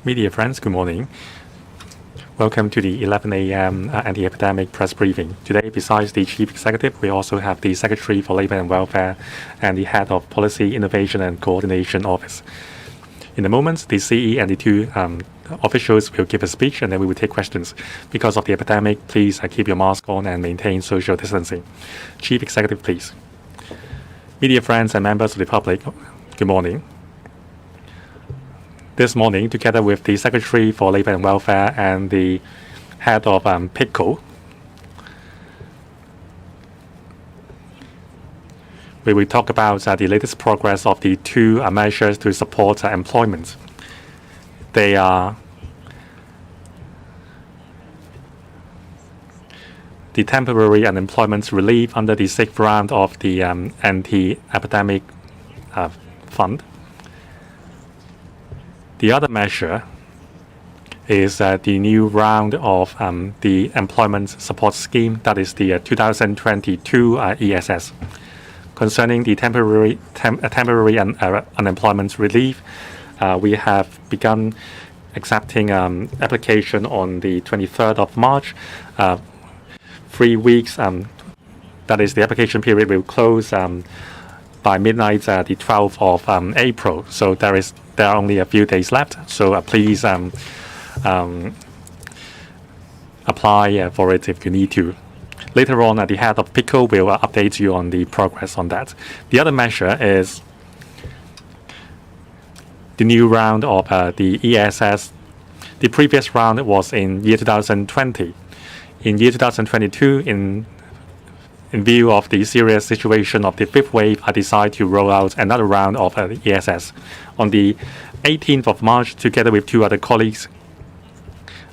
Media friends, good morning. Welcome to the 11 a.m. Anti-Epidemic press briefing. Today, besides the Chief Executive, we also have the Secretary for Labour and Welfare and the Head of Policy, Innovation and Coordination Office. In a moment, the CE and the two officials will give a speech and then we will take questions. Because of the epidemic, please keep your mask on and maintain social distancing. Chief Executive, please. Media friends and members of the public, good morning. This morning, together with the Secretary for Labour and Welfare and the head of PICO, we will talk about the latest progress of the two measures to support employment. They are the temporary unemployment relief under the sixth round of the anti-epidemic fund. The other measure is the new round of the employment support scheme, that is the 2022 ESS. Concerning the temporary unemployment relief, we have begun accepting application on the 23rd of March. 3 weeks, that is the application period, will close by midnight the 12th of April. So there are only a few days left. So please apply for it if you need to. Later on, the head of PICO will update you on the progress on that. The other measure is the new round of the ESS. The previous round was in year 2020. In year 2022, in view of the serious situation of the fifth wave, I decided to roll out another round of ESS. On the 18th of March, together with two other colleagues,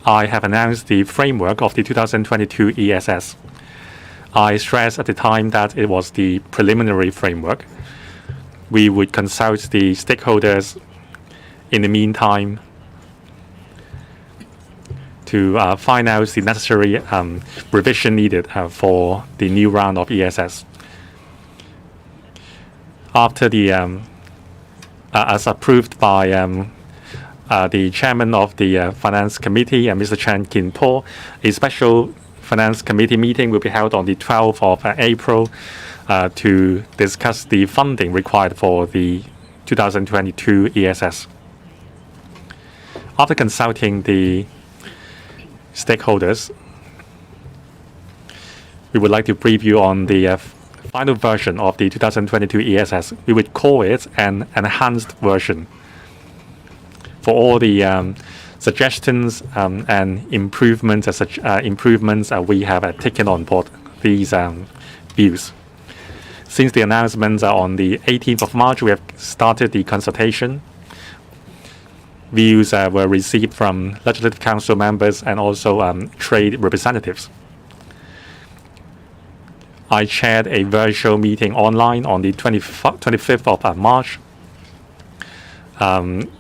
I have announced the framework of the 2022 ESS. I stressed at the time that it was the preliminary framework. We would consult the stakeholders in the meantime to find out the necessary revision needed for the new round of ESS. After the, as approved by the chairman of the Finance Committee, Mr. Chan Kin-po, a special Finance Committee meeting will be held on the 12th of April to discuss the funding required for the 2022 ESS. After consulting the stakeholders, we would like to brief you on the final version of the 2022 ESS. We would call it an enhanced version. For all the suggestions and improvements, we have taken on board these views. Since the announcements on the 18th of March, we have started the consultation. Views were received from Legislative Council members and also trade representatives. I chaired a virtual meeting online on the 25th of March.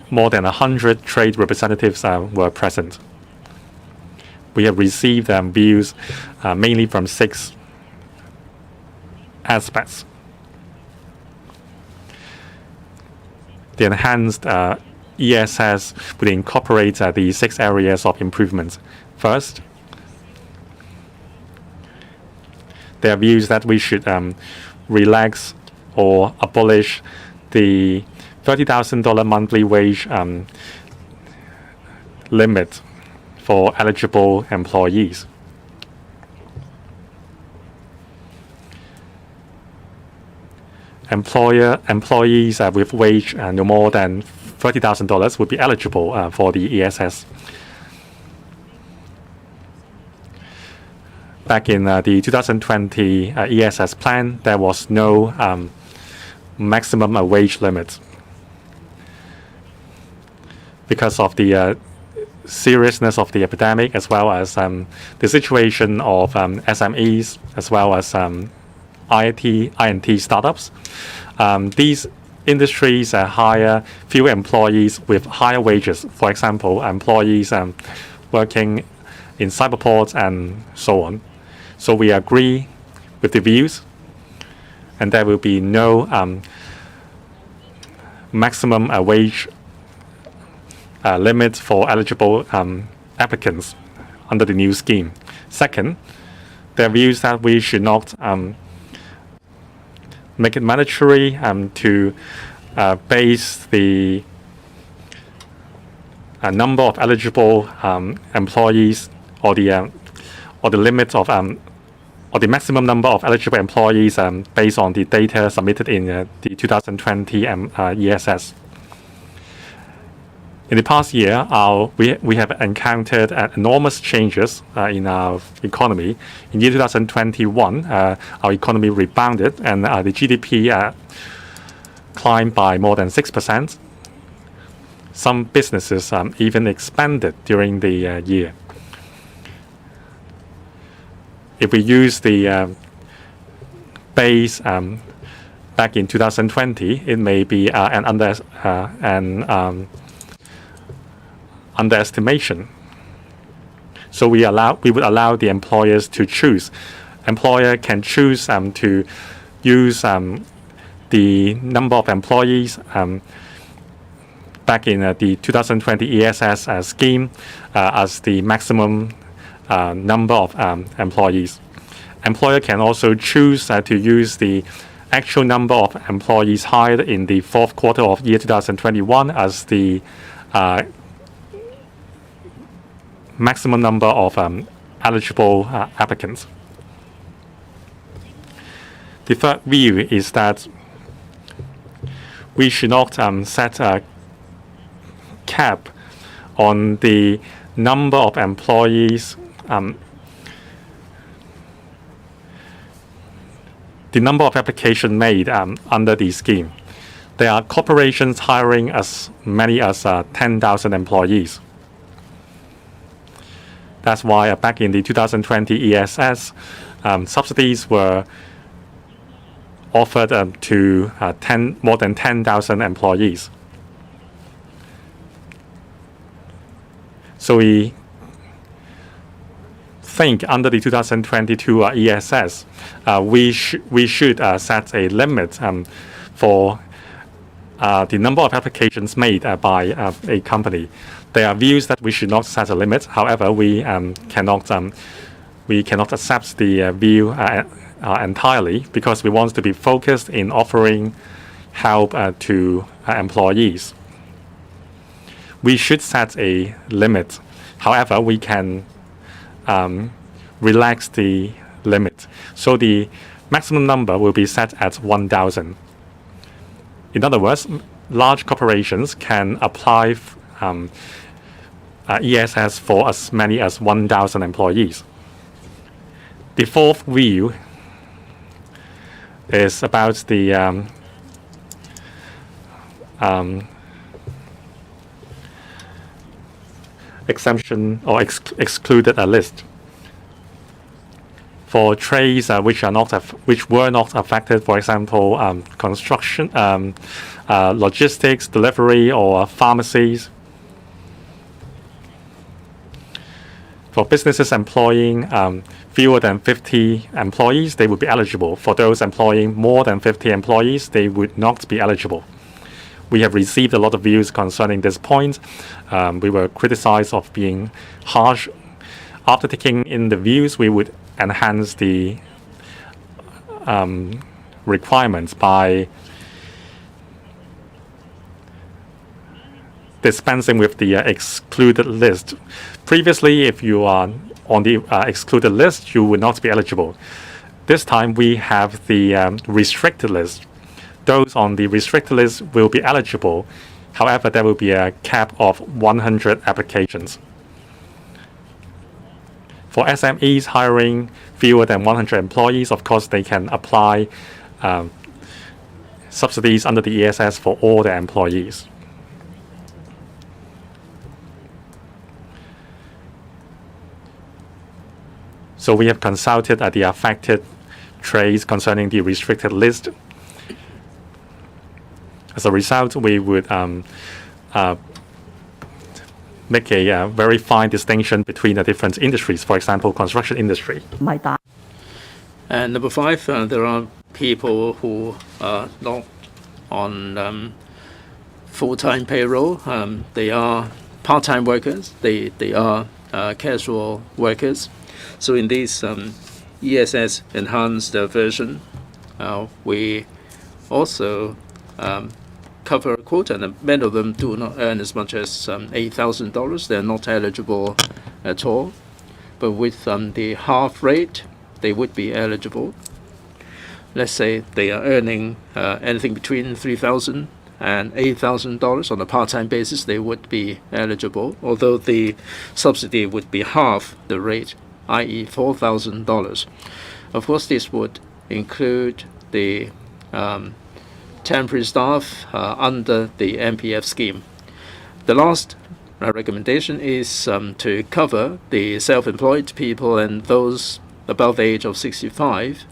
More than 100 trade representatives were present. We have received views mainly from 6 aspects. The enhanced ESS would incorporate the 6 areas of improvement. First, there are views that we should relax or abolish the $30,000 monthly wage limit for eligible employees. Employees with wage no more than $30,000 would be eligible for the ESS. Back in the 2020 ESS plan, there was no maximum wage limit. Because of the seriousness of the epidemic, as well as the situation of SMEs, as well as INT startups, these industries hire few employees with higher wages. For example, employees working in cyberports and so on. So we agree with the views, and there will be no maximum wage limit for eligible applicants under the new scheme. Second, their views that we should not make it mandatory to base the number of eligible employees or the limit of or the maximum number of eligible employees based on the data submitted in the 2020 ESS. In the past year, we have encountered enormous changes in our economy. In year 2021, our economy rebounded and the GDP climbed by more than 6%. Some businesses even expanded during the year. If we use the base back in 2020, it may be an underestimation. So we would allow the employers to choose. Employer can choose to use the number of employees back in the 2020 ESS scheme as the maximum number of employees. Employer can also choose to use the actual number of employees hired in the fourth quarter of year 2021 as the maximum number of eligible applicants. The third view is that we should not set a cap on the number of employees, the number of applications made under the scheme. There are corporations hiring as many as 10,000 employees. That's why back in the 2020 ESS, subsidies were offered to more than 10,000 employees. So we think under the 2022 ESS, we should set a limit for the number of applications made by a company. There are views that we should not set a limit. However, we cannot accept the view entirely because we want to be focused in offering help to employees. We should set a limit. However, we can relax the limit. So the maximum number will be set at 1,000. In other words, large corporations can apply ESS for as many as 1,000 employees. The fourth view is about the exemption or excluded list for trades which were not affected. For example, construction, logistics, delivery, or pharmacies. For businesses employing fewer than 50 employees, they would be eligible. For those employing more than 50 employees, they would not be eligible. We have received a lot of views concerning this point. We were criticized of being harsh. After taking in the views, we would enhance the requirements by dispensing with the excluded list. Previously, if you are on the excluded list, you would not be eligible. This time, we have the restricted list. Those on the restricted list will be eligible. However, there will be a cap of 100 applications. For SMEs hiring fewer than 100 employees, of course, they can apply subsidies under the ESS for all their employees. So we have consulted the affected trades concerning the restricted list. As a result, we would make a very fine distinction between the different industries, for example, construction industry. And number 5, there are people who are not on full-time payroll. They are part-time workers. They are casual workers. So in this ESS enhanced version, we also cover a quota, and many of them do not earn as much as $8,000. They're not eligible at all. But with the half rate, they would be eligible. Let's say they are earning anything between $3,000 and $8,000 on a part-time basis, they would be eligible, although the subsidy would be half the rate, i.e. $4,000. Of course, this would include the temporary staff under the MPF scheme. The last recommendation is to cover the self-employed people and those above the age of 65.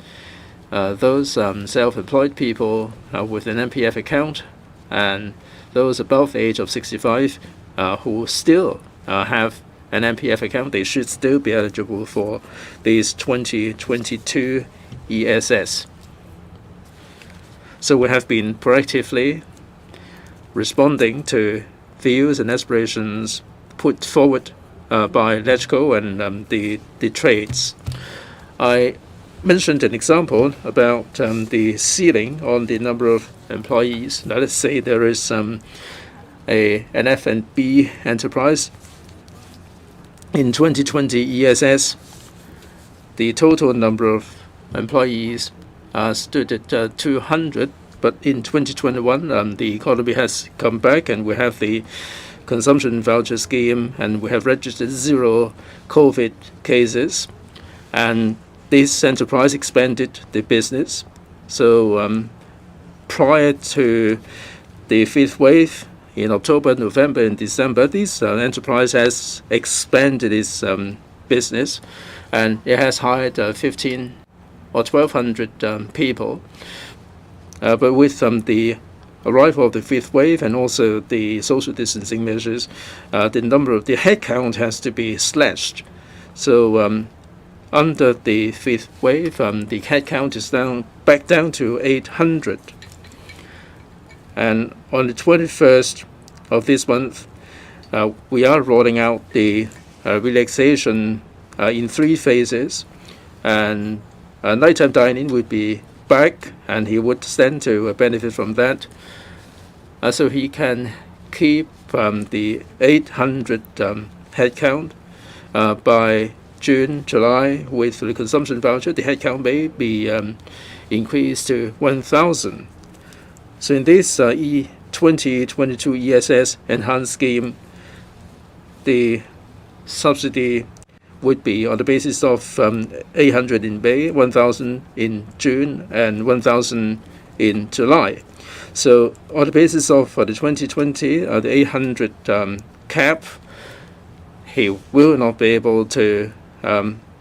Those self-employed people with an MPF account and those above the age of 65 who still have an MPF account, they should still be eligible for these 2022 ESS. So we have been proactively responding to views and aspirations put forward by LegCo and the trades. I mentioned an example about the ceiling on the number of employees. Now let's say there is an F&B enterprise. In 2020 ESS, the total number of employees stood at 200, but in 2021 the economy has come back and we have the consumption voucher scheme and we have registered 0 COVID cases, and this enterprise expanded the business. So prior to the 5th wave in October, November, and December, this enterprise has expanded its business, and it has hired 1,500 or 1,200 people. But with the arrival of the 5th wave and also the social distancing measures, the number of the headcount has to be slashed. So under the 5th wave, the headcount is back down to 800. And on the 21st of this month, we are rolling out the relaxation in 3 phases, and nighttime dining would be back, and he would stand to benefit from that. So he can keep the 800 headcount by June, July. With the consumption voucher, the headcount may be increased to 1,000. So in this 2022 ESS enhanced scheme, the subsidy would be on the basis of 800 in May, 1,000 in June, and 1,000 in July. So on the basis of the 2020, the 800 cap, he will not be able to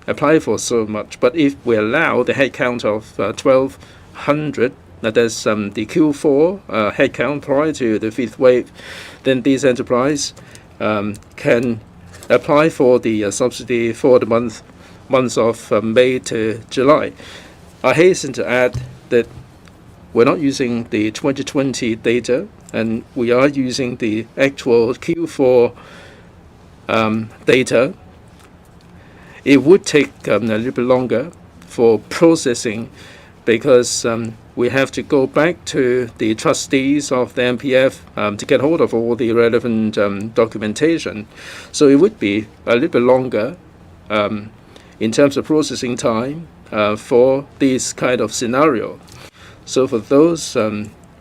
apply for so much. But if we allow the headcount of 1,200, that's the Q4 headcount prior to the 5th wave, then this enterprise can apply for the subsidy for the months of May to July. I hasten to add that we're not using the 2020 data, and we are using the actual Q4 data. It would take a little bit longer for processing because we have to go back to the trustees of the MPF to get hold of all the relevant documentation. So it would be a little bit longer in terms of processing time for this kind of scenario. So for those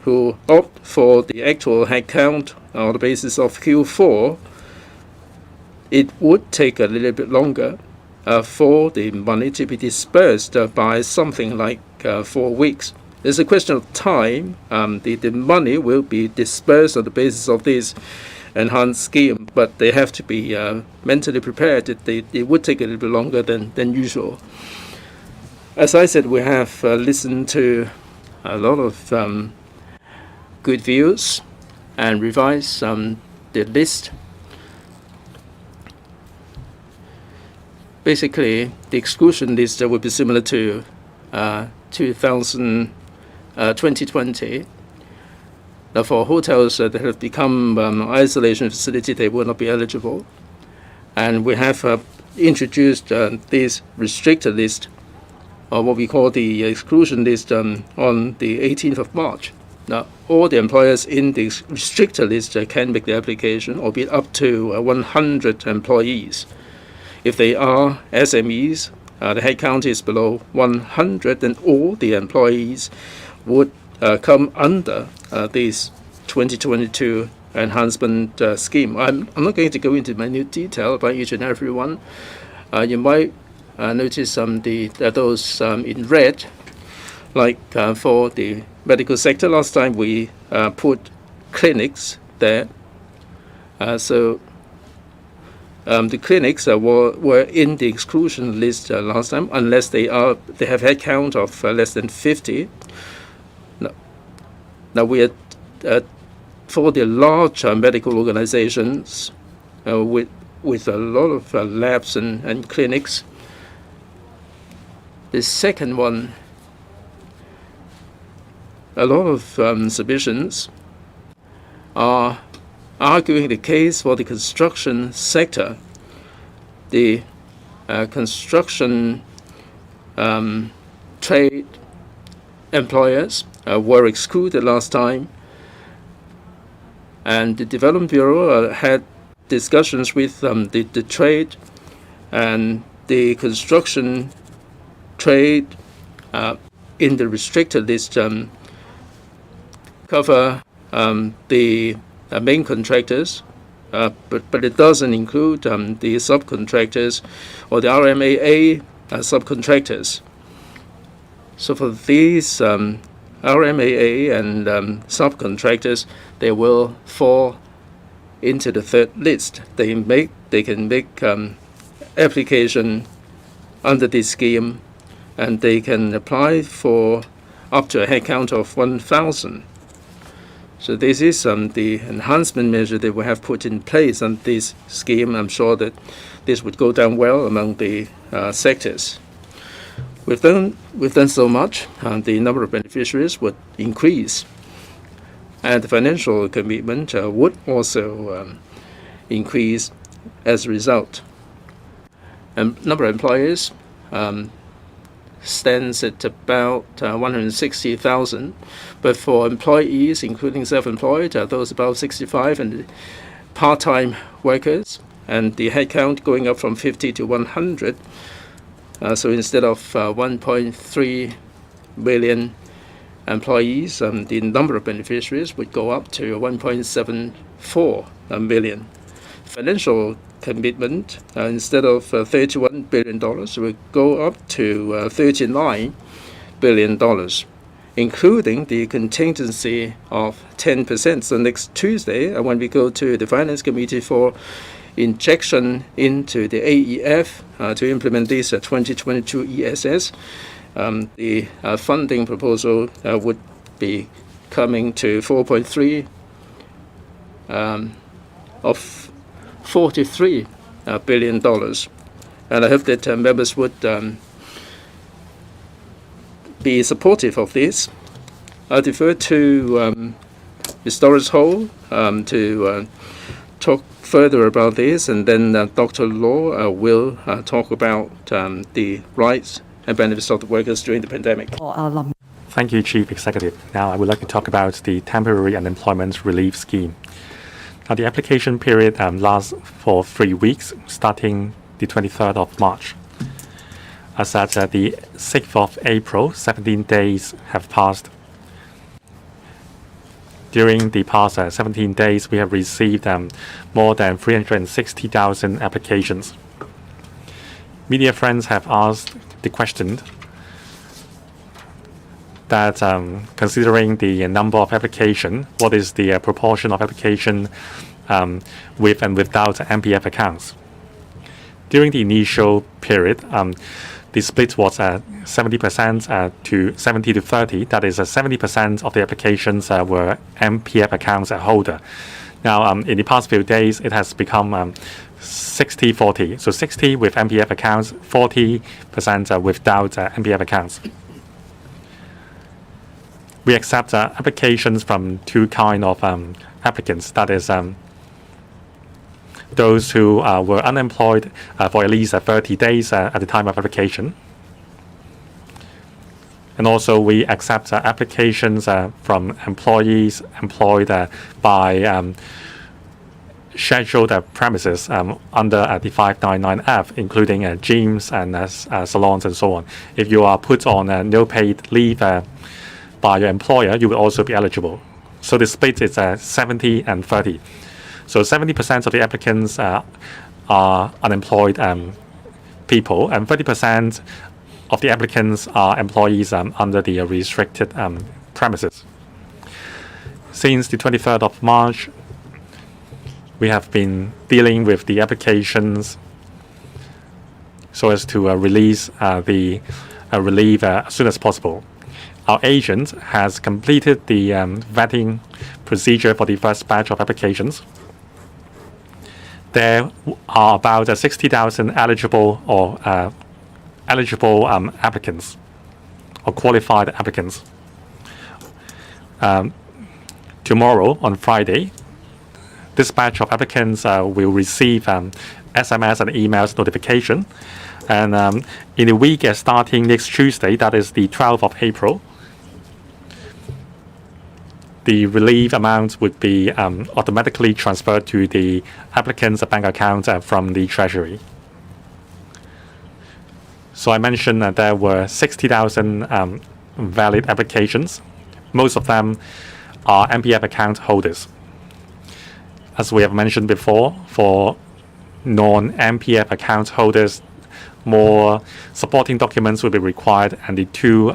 who opt for the actual headcount on the basis of Q4, it would take a little bit longer for the money to be dispersed by something like 4 weeks. It's a question of time. The money will be dispersed on the basis of this enhanced scheme, but they have to be mentally prepared. It would take a little bit longer than usual. As I said, we have listened to a lot of good views and revised the list. Basically, the exclusion list would be similar to 2020. Now, for hotels that have become isolation facility, they will not be eligible. And we have introduced this restricted list, or what we call the exclusion list, on the 18th of March. Now, all the employers in the restricted list can make the application, albeit up to 100 employees. If they are SMEs, the headcount is below 100, then all the employees would come under this 2022 enhancement scheme. I'm not going to go into minute detail about each and every one. You might notice those in red, like for the medical sector. Last time we put clinics there. So the clinics were in the exclusion list last time, unless they have headcount of less than 50. Now we are for the large medical organizations with a lot of labs and clinics. The second one, a lot of submissions are arguing the case for the construction sector. The construction trade employers were excluded last time, and the Development Bureau had discussions with the trade, and the construction trade in the restricted list cover the main contractors, but it doesn't include the subcontractors or the RMAA subcontractors. So for these RMAA and subcontractors, they will fall into the third list. They can make application under this scheme, and they can apply for up to a headcount of 1,000. So this is the enhancement measure that we have put in place on this scheme. I'm sure that this would go down well among the sectors. We've done so much, and the number of beneficiaries would increase, and the financial commitment would also increase as a result. And number of employers stands at about 160,000, but for employees, including self-employed, those above 65 and part-time workers, and the headcount going up from 50 to 100. So instead of 1.3 million employees, the number of beneficiaries would go up to 1.74 million. Financial commitment, instead of $31 billion, will go up to $39 billion, including the contingency of 10%. So next Tuesday, when we go to the Finance Committee for injection into the AEF to implement this 2022 ESS, the funding proposal would be coming to 4.3 of $43 billion. And I hope that members would be supportive of this. I defer to Ms. Doris Ho to talk further about this, and then Dr. Law will talk about the rights and benefits of the workers during the pandemic. Thank you, Chief Executive. Now I would like to talk about the temporary unemployment relief scheme. Now the application period lasts for 3 weeks, starting the 23rd of March. As at the 6th of April, 17 days have passed. During the past 17 days, we have received more than 360,000 applications. Media friends have asked the question that considering the number of applications, what is the proportion of application with and without MPF accounts? During the initial period, the split was 70% to 70 to 30. That is 70% of the applications were MPF accounts holder. Now, in the past few days, it has become 60-40. So 60 with MPF accounts, 40% without MPF accounts. we accept applications from two kind of applicants. That is, those who were unemployed for at least 30 days at the time of application. And also, we accept applications from employees employed by scheduled premises under the 599F, including gyms and salons and so on. If you are put on no paid leave by your employer, you will also be eligible. So the split is 70 and 30. So 70% of the applicants are unemployed people, and 30% of the applicants are employees under the restricted premises. Since the 23rd of March, we have been dealing with the applications so as to release the relief as soon as possible. Our agent has completed the vetting procedure for the first batch of applications. There are about 60,000 eligible applicants or qualified applicants. Tomorrow, on Friday, this batch of applicants will receive SMS and emails notification. And in the week starting next Tuesday, that is the 12th of April, the relief amount would be automatically transferred to the applicant's bank account from the Treasury. So I mentioned that there were 60,000 valid applications. Most of them are MPF account holders. As we have mentioned before, for non-MPF account holders, more supporting documents will be required, and the two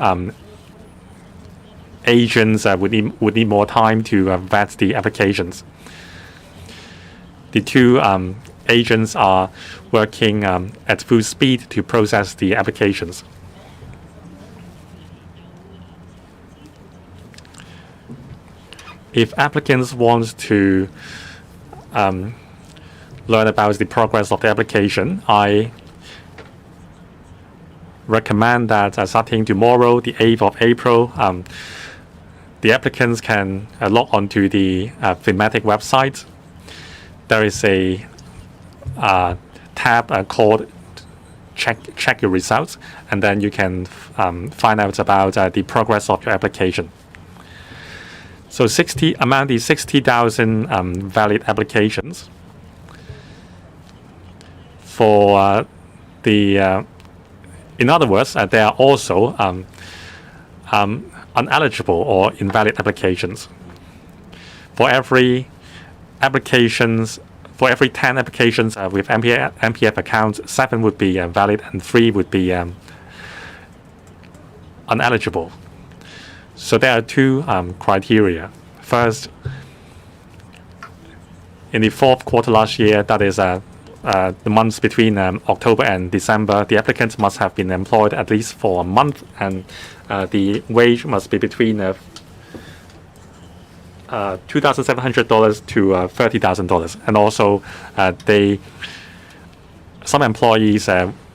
agents would need more time to vet the applications. The two agents are working at full speed to process the applications. If applicants want to learn about the progress of the application, I recommend that starting tomorrow, the 8th of April, the applicants can log onto the thematic website. There is a tab called check your results, and then you can find out about the progress of your application. So among the 60,000 valid applications, for in other words, there are also uneligible or invalid applications. For every 10 applications with MPF accounts, 7 would be valid and 3 would be uneligible. So there are two criteria. First, in the fourth quarter last year, that is the months between October and December, the applicants must have been employed at least for a month, and the wage must be between $2,700 to $30,000. And also, some employees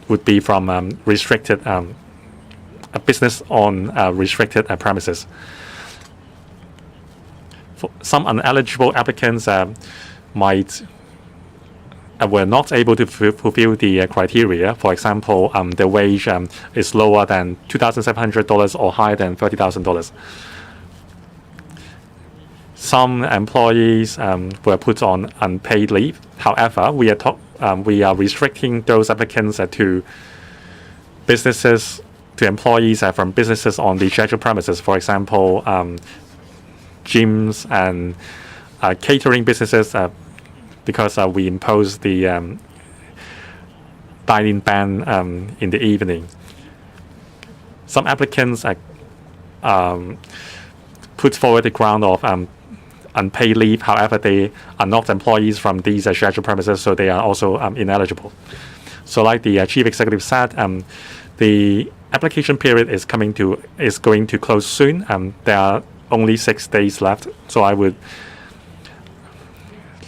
would be from restricted a business on restricted premises. For some uneligible applicants were not able to fulfill the criteria. For example, the wage is lower than $2,700 or higher than $30,000. Some employees were put on unpaid leave. However, we are restricting those applicants to employees from businesses on the scheduled premises. For example, gyms and catering businesses, because we impose the dining ban in the evening. Some applicants put forward the ground of unpaid leave. However, they are not employees from these scheduled premises, so they are also ineligible. So like the chief executive said, the application period is going to close soon. There are only 6 days left. So I would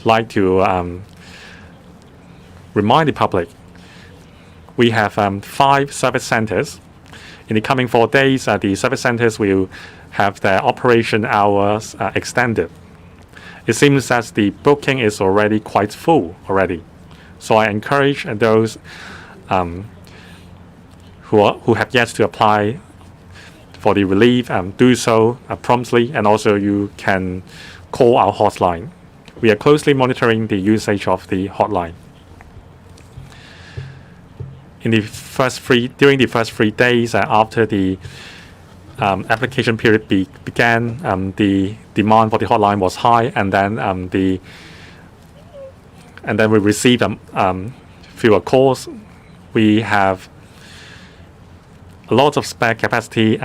like to remind the public, we have 5 service centers. In the coming 4 days, the service centers will have their operation hours extended. It seems that the booking is already quite full already. So I encourage those who have yet to apply for the relief do so promptly, and also you can call our hotline. We are closely monitoring the usage of the hotline. During the first 3 days after the application period began, the demand for the hotline was high, and then we received fewer calls. We have a lot of spare capacity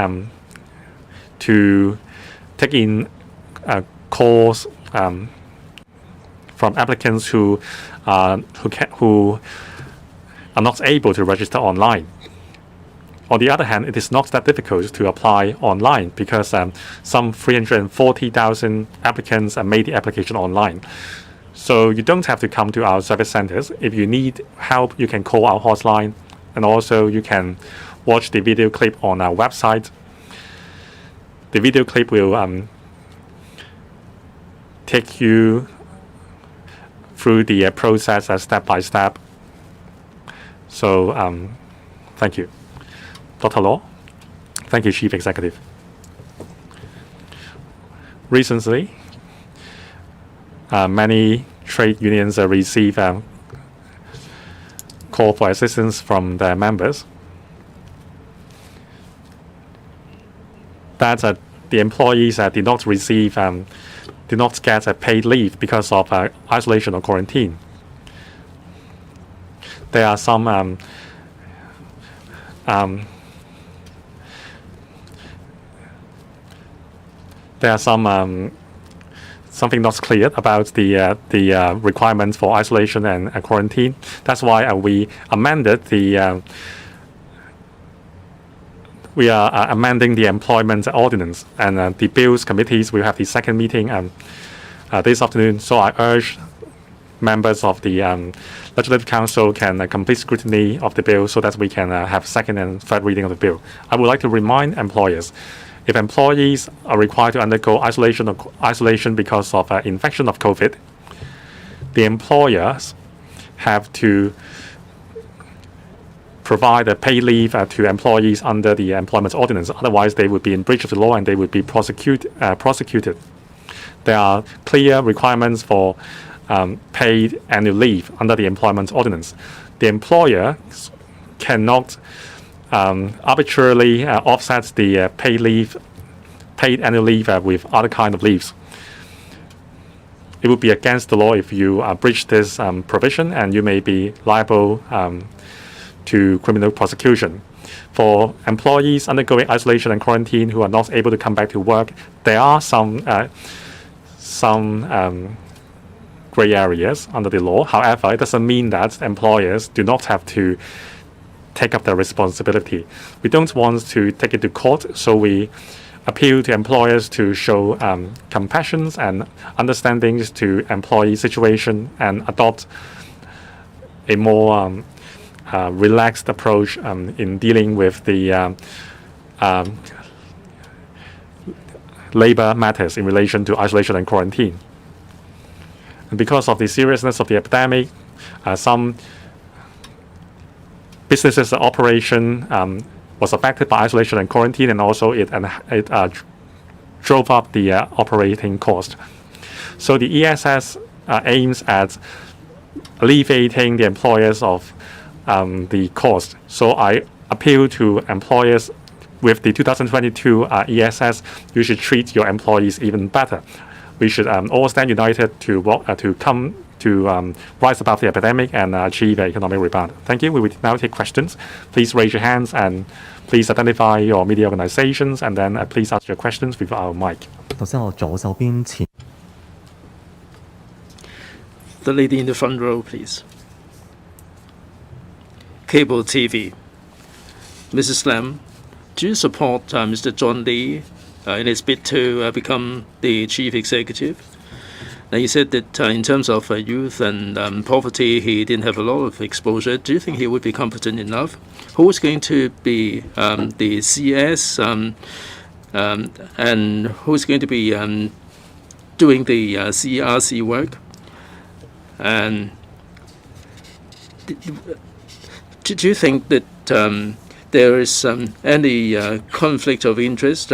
to take in calls from applicants who are not able to register online. On the other hand, it is not that difficult to apply online because some 340,000 applicants made the application online. So you don't have to come to our service centers. If you need help, you can call our hotline, and also you can watch the video clip on our website. The video clip will take you through the process step by step. So thank you. Dr. Law. Thank you, Chief Executive. Recently, many trade unions receive call for assistance from their members. That the employees did not get a paid leave because of isolation or quarantine. There are some something not clear about the requirements for isolation and quarantine. That's why we amended we are amending the employment ordinance, and the bills committees will have the second meeting this afternoon. So I urge members of the Legislative Council can complete scrutiny of the bill so that we can have second and third reading of the bill. I would like to remind employers, if employees are required to undergo isolation because of infection of COVID, the employers have to provide a paid leave to employees under the employment ordinance. Otherwise, they would be in breach of the law and they would be prosecuted. There are clear requirements for paid annual leave under the employment ordinance. The employer cannot arbitrarily offset the paid annual leave with other kind of leaves. It would be against the law if you breach this provision, and you may be liable to criminal prosecution. For employees undergoing isolation and quarantine who are not able to come back to work, there are some gray areas under the law. However, it doesn't mean that employers do not have to take up their responsibility. We don't want to take it to court, so we appeal to employers to show compassion and understanding to employee situation and adopt a more relaxed approach in dealing with the labor matters in relation to isolation and quarantine. And because of the seriousness of the epidemic, some businesses' operation was affected by isolation and quarantine, and also it drove up the operating cost. So the ESS aims at alleviating the employers of the cost. So I appeal to employers with the 2022 ESS, you should treat your employees even better. We should all stand united to rise above the epidemic and achieve an economic rebound. Thank you. We will now take questions. Please raise your hands and please identify your media organizations, and then please ask your questions with our mic. 頭先我左手邊前 The lady in the front row, please. Cable TV. Mrs. Lam, do you support Mr. John Lee in his bid to become the chief executive? Now, you said that in terms of youth and poverty, he didn't have a lot of exposure. Do you think he would be competent enough? Who is going to be the CS and who's going to be doing the CERC work. And do you think that there is any conflict of interest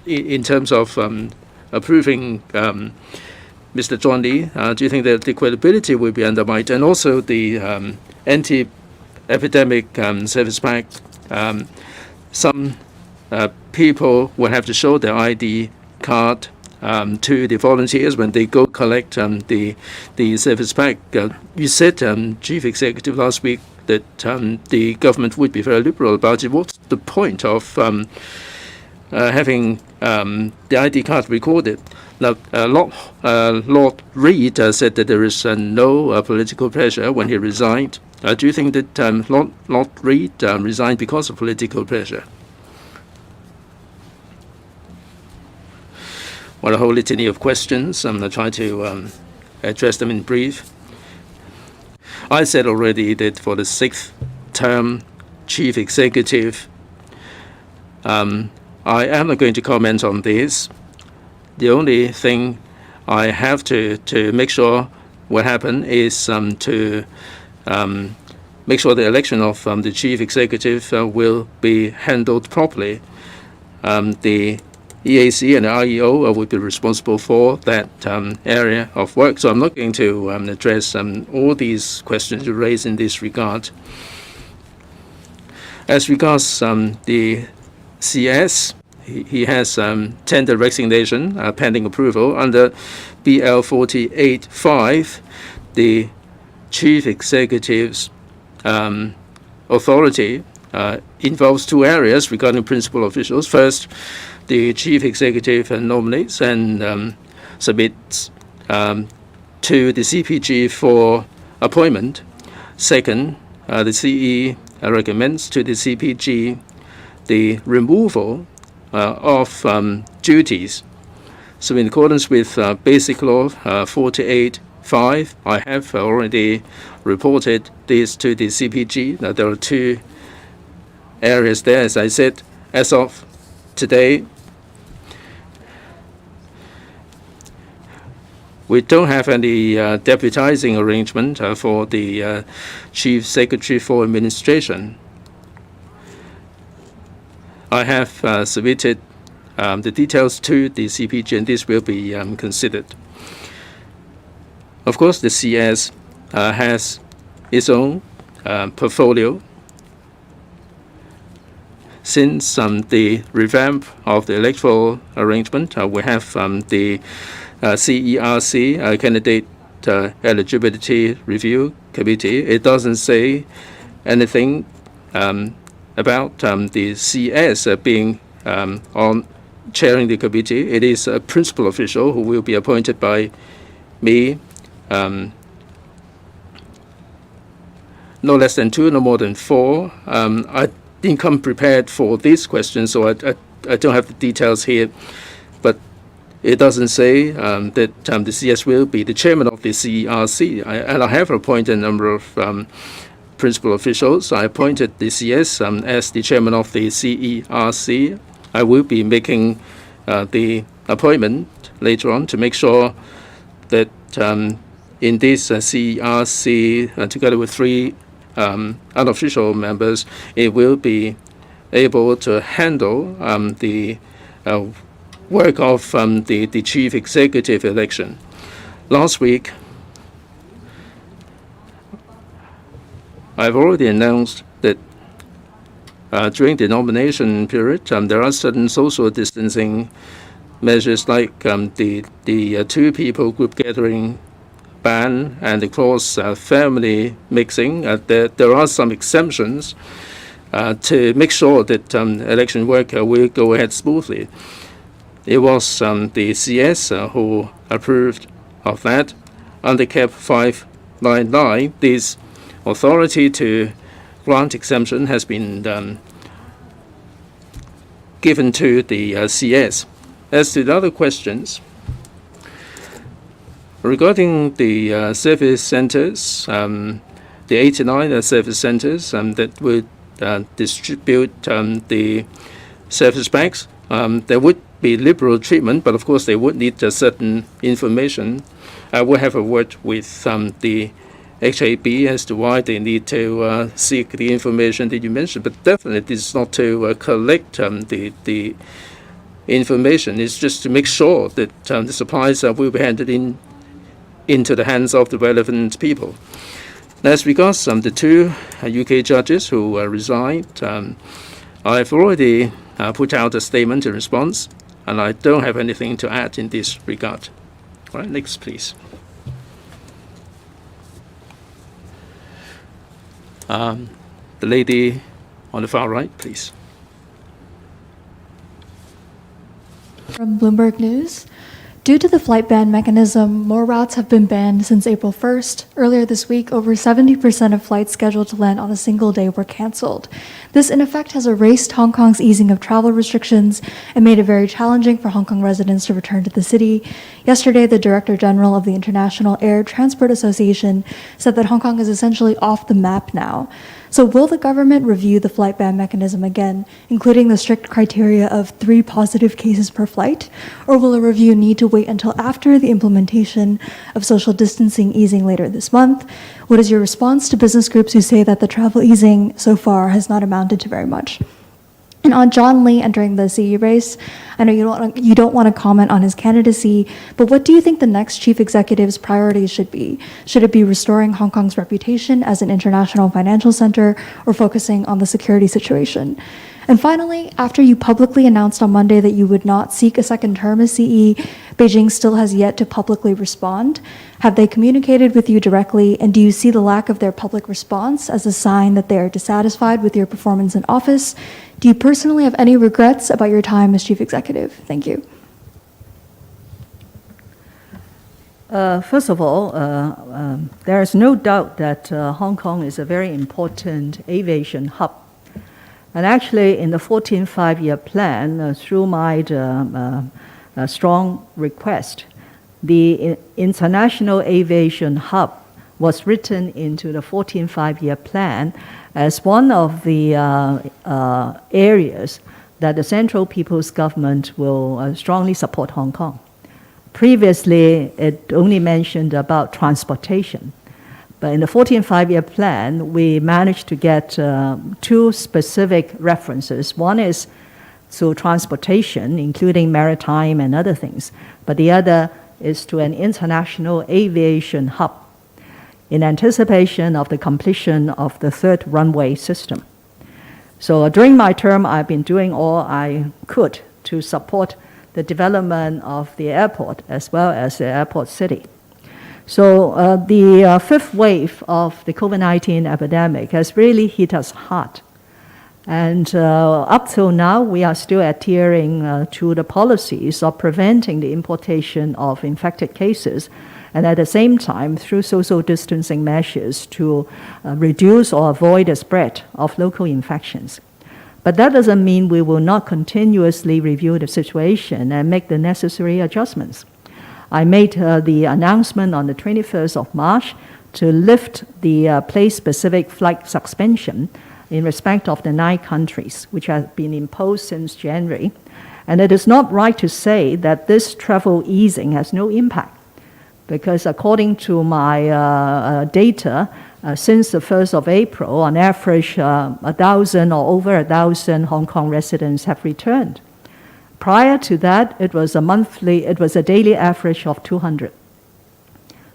in terms of approving Mr. John Lee? Do you think that the credibility will be undermined? And also the anti-epidemic service pack, some people will have to show their ID card to the volunteers when they go collect the service pack. You said, Chief Executive, last week that the government would be very liberal about it. What's the point of having the ID card recorded? Now, Lord Reid said that there is no political pressure when he resigned. Do you think that Lord Reid resigned because of political pressure? Well, a whole litany of questions. I'm going to try to address them in brief. I said already that for the 6th term Chief Executive, I am not going to comment on this. The only thing I have to make sure what happened is to make sure the election of the Chief Executive will be handled properly. The EAC and the REO will be responsible for that area of work. So I'm not going to address all these questions you raised in this regard. As regards the CS, he has tender resignation pending approval under BL 48.5. The Chief Executive's authority involves two areas regarding principal officials. First, the Chief Executive nominates and submits to the CPG for appointment. Second, the CE recommends to the CPG the removal of duties. So in accordance with Basic Law 48.5, I have already reported this to the CPG. Now, there are two areas there, as I said. As of today, we don't have any deputizing arrangement for the Chief Secretary for Administration. I have submitted the details to the CPG, and this will be considered. Of course, the CS has its own portfolio. Since the revamp of the electoral arrangement, we have the CERC Candidate Eligibility Review Committee. It doesn't say anything about the CS being on chairing the committee. It is a principal official who will be appointed by me, no less than 2, no more than 4. I didn't come prepared for this question, so I don't have the details here. But it doesn't say that the CS will be the chairman of the CERC. And I have appointed a number of principal officials. I appointed the CS as the chairman of the CERC. I will be making the appointment later on to make sure that in this CERC, together with 3 unofficial members, it will be able to handle the work of the Chief Executive election. Last week, I've already announced that during the nomination period, there are certain social distancing measures like the 2 people group gathering ban and the cross family mixing. There are some exemptions to make sure that election work will go ahead smoothly. It was the CS who approved of that. Under Cap 599, this authority to grant exemption has been given to the CS. As to the other questions, regarding the service centers, the 89 service centers that would distribute the service packs, there would be liberal treatment, but of course they would need a certain information. We'll have a word with the HAB as to why they need to seek the information that you mentioned, but definitely it's not to collect the information. It's just to make sure that the supplies will be handed into the hands of the relevant people. As regards the two UK judges who resigned, I've already put out a statement in response, and I don't have anything to add in this regard. All right, next, please. The lady on the far right, please. From Bloomberg News. Due to the flight ban mechanism, more routes have been banned since April 1st. Earlier this week, over 70% of flights scheduled to land on a single day were canceled. This, in effect, has erased Hong Kong's easing of travel restrictions and made it very challenging for Hong Kong residents to return to the city. Yesterday, the Director General of the International Air Transport Association said that Hong Kong is essentially off the map now. So will the government review the flight ban mechanism again, including the strict criteria of 3 positive cases per flight? Or will a review need to wait until after the implementation of social distancing easing later this month? What is your response to business groups who say that the travel easing so far has not amounted to very much? And on John Lee entering the CE race, I know you don't want to comment on his candidacy, but what do you think the next chief executive's priorities should be? Should it be restoring Hong Kong's reputation as an international financial center or focusing on the security situation? And finally, after you publicly announced on Monday that you would not seek a second term as CE, Beijing still has yet to publicly respond. Have they communicated with you directly, and do you see the lack of their public response as a sign that they are dissatisfied with your performance in office? Do you personally have any regrets about your time as chief executive? Thank you. First of all, there is no doubt that Hong Kong is a very important aviation hub. And actually, in the 14th five-year plan, through my strong request, the International Aviation Hub was written into the 14th five-year plan as one of the areas that the Central People's Government will strongly support Hong Kong. Previously, it only mentioned about transportation. But in the 14th five-year plan, we managed to get 2 specific references. One is to transportation, including maritime and other things. But the other is to an international aviation hub in anticipation of the completion of the 3rd runway system. So during my term, I've been doing all I could to support the development of the airport as well as the airport city. So the 5th wave of the COVID-19 epidemic has really hit us hard. And up till now, we are still adhering to the policies of preventing the importation of infected cases, and at the same time, through social distancing measures to reduce or avoid the spread of local infections. But that doesn't mean we will not continuously review the situation and make the necessary adjustments. I made the announcement on the 21st of March to lift the place-specific flight suspension in respect of the 9 countries, which have been imposed since January. And it is not right to say that this travel easing has no impact, because according to my data, since the 1st of April, on average, 1,000 or over 1,000 Hong Kong residents have returned. Prior to that, it was a daily average of 200.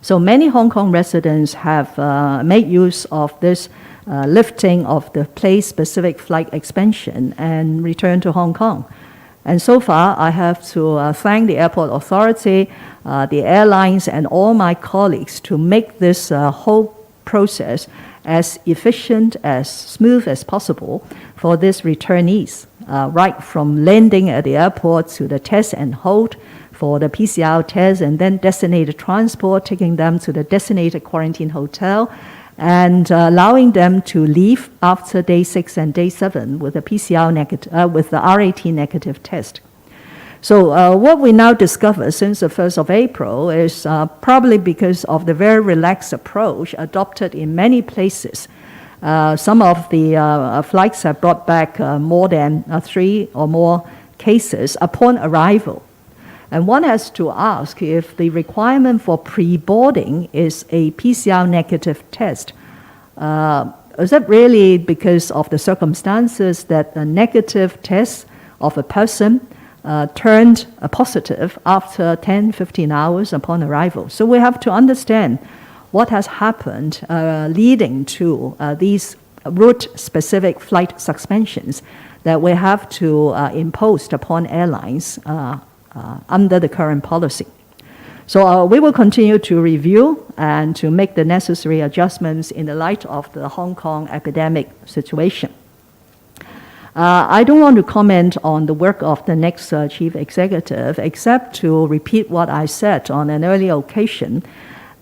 So many Hong Kong residents have made use of this lifting of the place-specific flight expansion and returned to Hong Kong. And so far, I have to thank the airport authority, the airlines, and all my colleagues to make this whole process as efficient, as smooth as possible for these returnees, right from landing at the airport to the test and hold for the PCR test, and then designated transport, taking them to the designated quarantine hotel, and allowing them to leave after day 6 and day 7 with a PCR negative, with the RAT negative test. So what we now discover since the 1st of April is probably because of the very relaxed approach adopted in many places. Some of the flights have brought back more than 3 or more cases upon arrival. And one has to ask if the requirement for pre-boarding is a PCR negative test. Is that really because of the circumstances that a negative test of a person turned positive after 10, 15 hours upon arrival? So we have to understand what has happened leading to these route-specific flight suspensions that we have to impose upon airlines under the current policy. So we will continue to review and to make the necessary adjustments in the light of the Hong Kong epidemic situation. I don't want to comment on the work of the next chief executive, except to repeat what I said on an earlier occasion,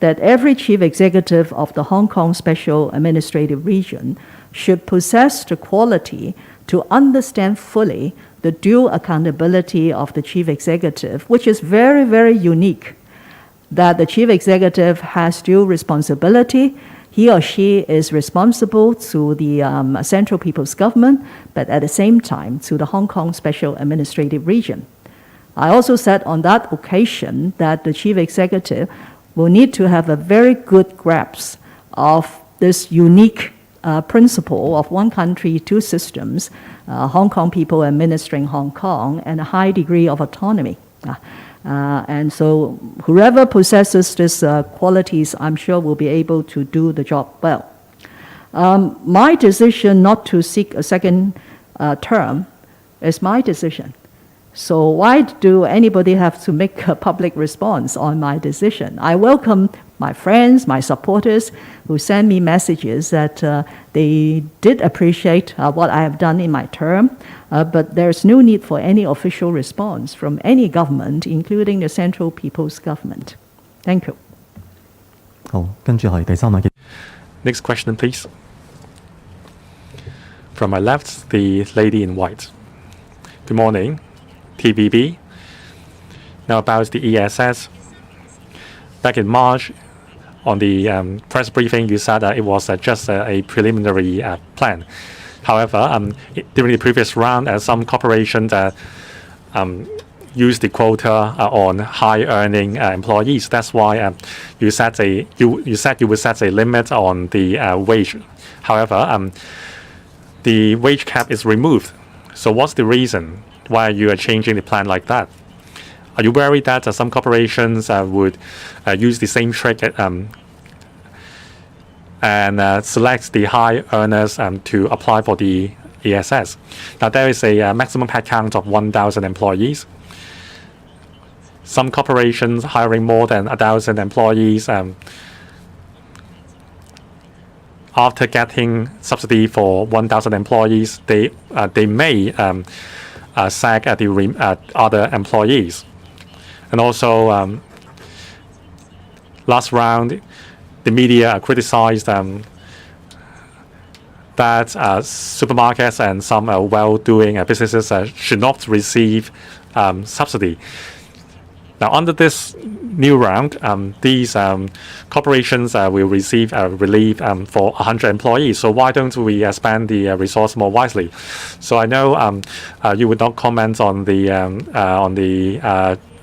that every chief executive of the Hong Kong Special Administrative Region should possess the quality to understand fully the dual accountability of the chief executive, which is very, very unique, that the chief executive has dual responsibility. He or she is responsible to the Central People's Government, but at the same time to the Hong Kong Special Administrative Region. I also said on that occasion that the chief executive will need to have a very good grasp of this unique principle of one country, two systems, Hong Kong people administering Hong Kong, and a high degree of autonomy. And so whoever possesses these qualities, I'm sure will be able to do the job well. My decision not to seek a second term is my decision. So why do anybody have to make a public response on my decision? I welcome my friends, my supporters who send me messages that they did appreciate what I have done in my term, but there's no need for any official response from any government, including the Central People's Government. Thank you. 好，跟住係第三位嘅。 Next question, please. From my left, the lady in white. Good morning, TVB. Now about the ESS. Back in March, on the press briefing, you said it was just a preliminary plan. However, during the previous round, some corporations used the quota on high-earning employees. That's why you said you would set a limit on the wage. However, the wage cap is removed. So what's the reason why you are changing the plan like that? Are you worried that some corporations would use the same trick and select the high earners to apply for the ESS? Now, there is a maximum headcount of 1,000 employees. Some corporations hiring more than 1,000 employees, after getting subsidy for 1,000 employees, they may sack at the other employees. And also, last round, the media criticized that supermarkets and some well-doing businesses should not receive subsidy. Now, under this new round, these corporations will receive relief for 100 employees. So why don't we spend the resource more wisely? So I know you would not comment on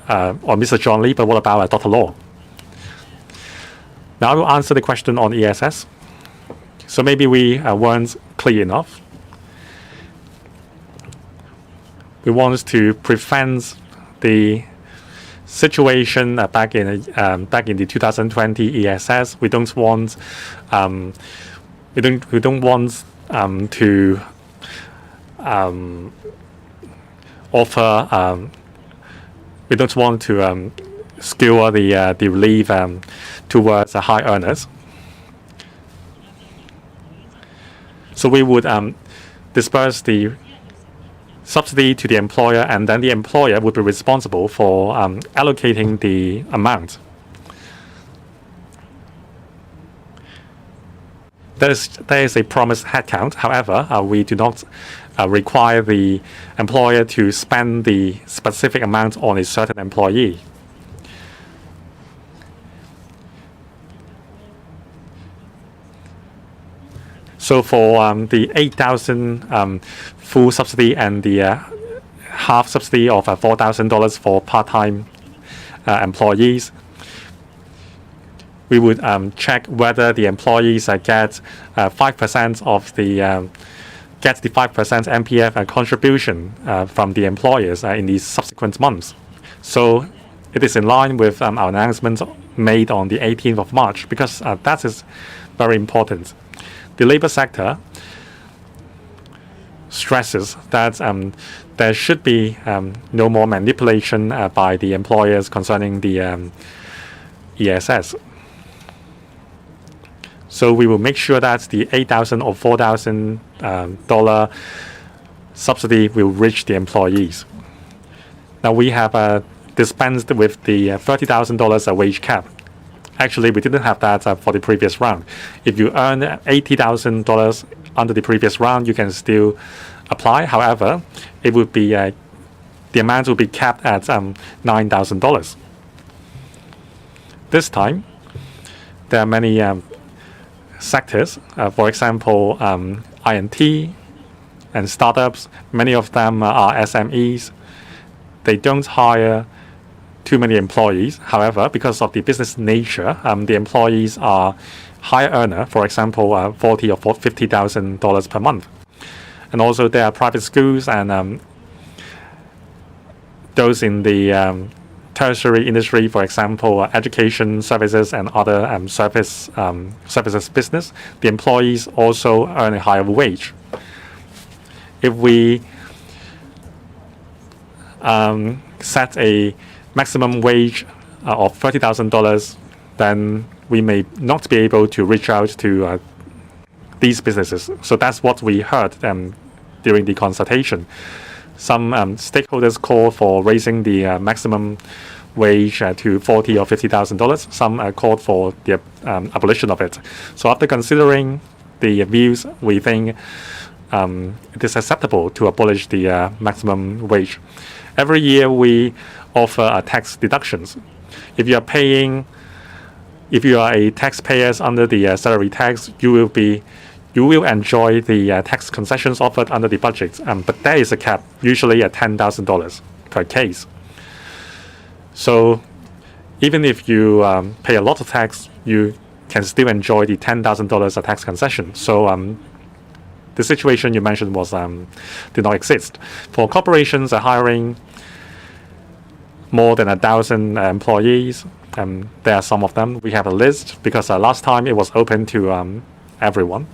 Mr. John Lee, but what about Dr. Law? Now I will answer the question on ESS. So maybe we weren't clear enough. We want to prevent the situation back in the 2020 ESS. We don't want to offer. We don't want to skewer the relief towards high earners. So we would disperse the subsidy to the employer, and then the employer would be responsible for allocating the amount. There is a promised headcount. However, we do not require the employer to spend the specific amount on a certain employee. So for the 8,000 full subsidy and the half subsidy of $4,000 for part-time employees. We would check whether the employees get 5% of the get the 5% MPF contribution from the employers in the subsequent months. So it is in line with our announcement made on the 18th of March, because that is very important. The labor sector stresses that there should be no more manipulation by the employers concerning the ESS. So we will make sure that the $8,000 or $4,000 subsidy will reach the employees. Now we have dispensed with the $30,000 wage cap. Actually, we didn't have that for the previous round. If you earn $80,000 under the previous round, you can still apply. However, it would be the amount will be capped at $9,000. This time, there are many sectors, for example, I&T and startups. Many of them are SMEs. They don't hire too many employees. However, because of the business nature, the employees are higher earner, for example, $40,000 or $50,000 per month. And also there are private schools and those in the tertiary industry, for example, education services and other services business. The employees also earn a higher wage. If we set a maximum wage of $30,000, then we may not be able to reach out to these businesses. So that's what we heard during the consultation. Some stakeholders call for raising the maximum wage to $40,000 or $50,000. Some called for the abolition of it. So after considering the views, we think it is acceptable to abolish the maximum wage. Every year we offer tax deductions. If you are a taxpayer under the salary tax, you will enjoy the tax concessions offered under the budget. But there is a cap, usually at $10,000 per case. So even if you pay a lot of tax, you can still enjoy the $10,000 tax concession. So the situation you mentioned was did not exist. For corporations hiring more than 1,000 employees, there are some of them. We have a list because last time it was open to everyone.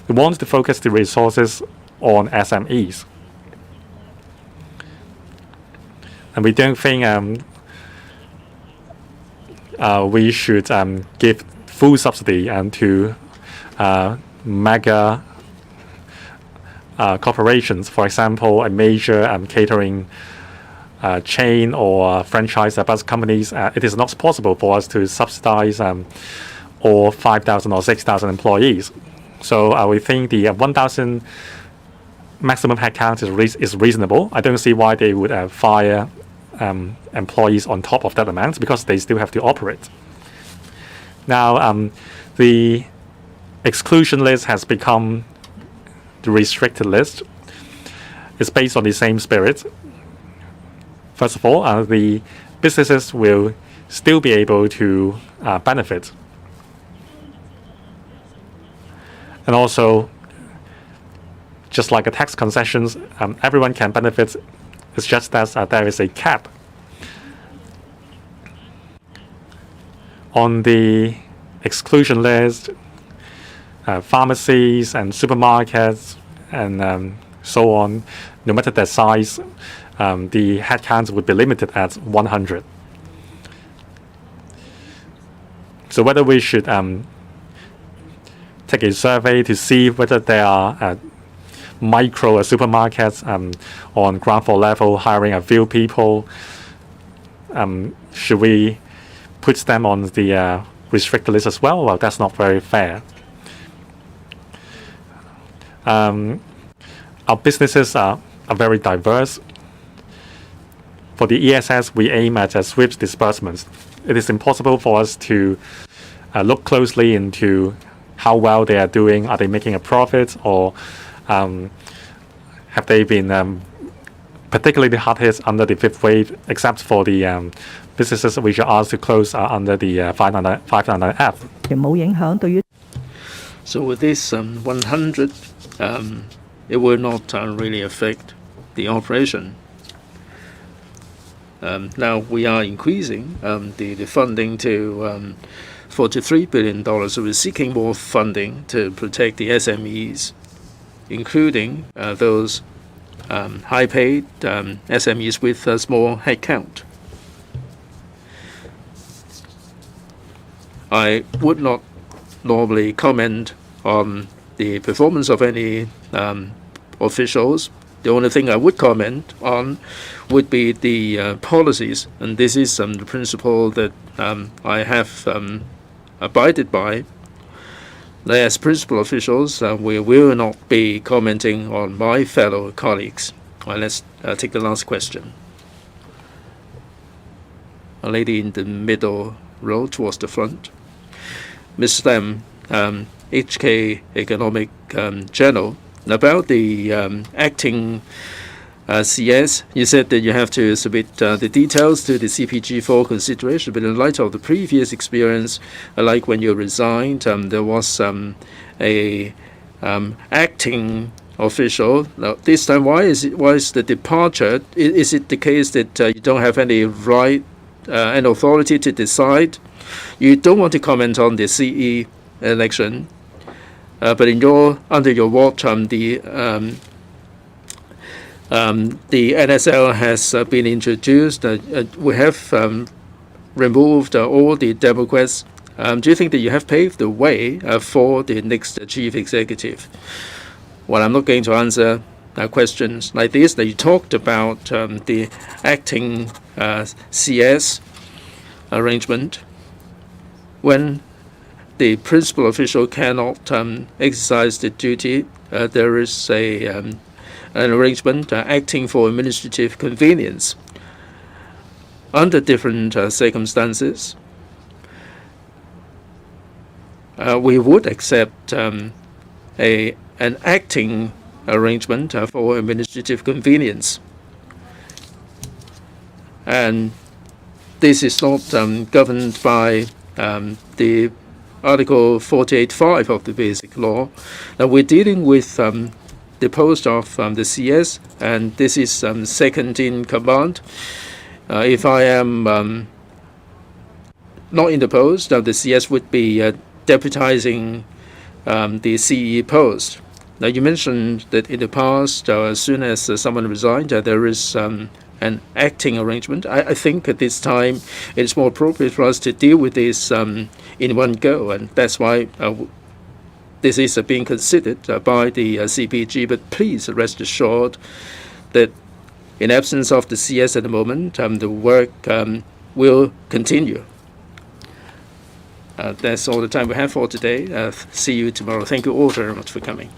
We want to focus the resources on SMEs. And we don't think we should give full subsidy to mega corporations. For example, a major catering chain or franchise bus companies. It is not possible for us to subsidize all 5,000 or 6,000 employees. So we think the 1,000 maximum headcount is reasonable. I don't see why they would fire employees on top of that amount, because they still have to operate. Now, the exclusion list has become the restricted list. It's based on the same spirit. First of all, the businesses will still be able to benefit. And also, just like a tax concessions, everyone can benefit. It's just that there is a cap. On the exclusion list, pharmacies and supermarkets and so on, no matter their size, the headcount would be limited at 100. So whether we should take a survey to see whether there are micro supermarkets on ground floor level hiring a few people, should we put them on the restricted list as well? Well, that's not very fair. Our businesses are very diverse. For the ESS, we aim at swift disbursements. It is impossible for us to look closely into how well they are doing. Are they making a profit, or have they been particularly hard hit under the fifth wave, except for the businesses which are asked to close under the 599F. 亦冇影響對於 So with this 100, it will not really affect the operation. Now we are increasing the funding to $43 billion. So we're seeking more funding to protect the SMEs, including those high-paid SMEs with a small headcount. I would not normally comment on the performance of any officials. The only thing I would comment on would be the policies, and this is the principle that I have abided by. As principal officials, we will not be commenting on my fellow colleagues. Let's take the last question. A lady in the middle row towards the front. Ms. Lam, HK Economic Journal, about the acting CS, you said that you have to submit the details to the CPG for consideration, but in light of the previous experience, like when you resigned, there was a acting official. Now, this time, why is the departure? Is it the case that you don't have any right and authority to decide? You don't want to comment on the CE election, but under your watch, the NSL has been introduced. We have removed all the Democrats. Do you think that you have paved the way for the next chief executive? Well, I'm not going to answer questions like this. That you talked about the acting CS arrangement. When the principal official cannot exercise the duty, there is an arrangement acting for administrative convenience. Under different circumstances, we would accept an acting arrangement for administrative convenience. And this is not governed by the Article 48.5 of the Basic Law. Now we're dealing with the post of the CS, and this is second in command. If I am not in the post, the CS would be deputizing the CE post. Now you mentioned that in the past, as soon as someone resigned, there is an acting arrangement. I think at this time it's more appropriate for us to deal with this in one go, and that's why this is being considered by the CPG. But please rest assured that in absence of the CS at the moment, the work will continue. That's all the time we have for today. See you tomorrow. Thank you all very much for coming.